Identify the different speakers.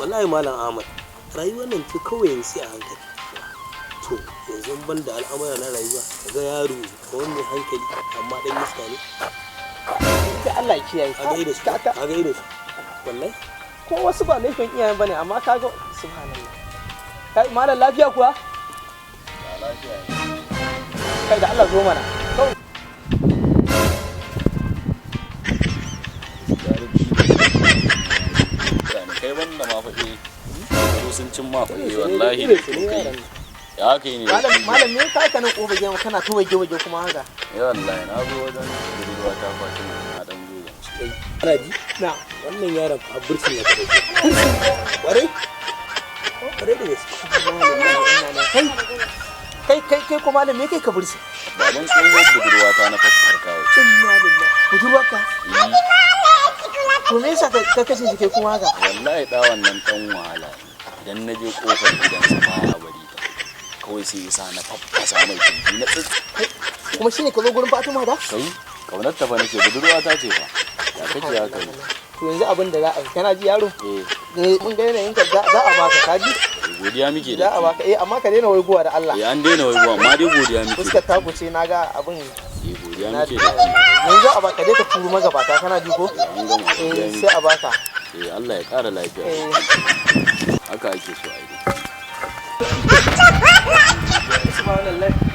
Speaker 1: wallahi malam Ahmad rayuwar nan ce kawai yanzu sai a hankali. To yanzu ban da al'amura na rayuwa kaga yaro ka wani hankali amma dan iska ne.
Speaker 2: Sai Allah ya kiyaye.
Speaker 1: A ga irin su. A ga irin su. Wallahi
Speaker 2: Ko wasu ba laifin iyayen bane amma kaga subhanallah. Kai malam lafiya kuwa?
Speaker 3: Lafiya.
Speaker 2: Kai da Allah zo mana.
Speaker 3: Kai wanda ma faɗi sun cin ma faɗi wallahi ya kai ne
Speaker 2: malam me ka kana kofa gema kana ta waje kuma haka
Speaker 3: ya wallahi na zo wajen budurwa ta fashi na dan zo
Speaker 1: kai ana ji na wannan yaron fa bursin ya kai ware ware da gaske
Speaker 2: kai ko malam me kai ka bursi
Speaker 3: baban tsohon budurwa ta na farka
Speaker 2: inna lillahi budurwa ka to me yasa ka kashe shi kai kuma haka
Speaker 3: wallahi da wannan dan wahala idan na je kofar gidansa baya bari ta kawai sai yasa na faffasa mai kinji na
Speaker 2: kuma shine ka zo gurin Fatima da
Speaker 3: kai kaunar ta fa nake budurwa ta ce fa ya kake ya kai
Speaker 2: to yanzu abin da za a yi kana ji yaro mun ga yanayin ka za a baka kaji
Speaker 3: godiya muke
Speaker 2: da za a baka amma ka daina waiguwa da Allah
Speaker 3: an daina waiguwa amma dai godiya muke
Speaker 2: fuskar ta guce naga abin
Speaker 3: godiya muke da
Speaker 2: yanzu a baka dai ka turu magabata kana ji ko sai a baka
Speaker 3: Allah ya kara lafiya haka ake so a yi
Speaker 2: subhanallah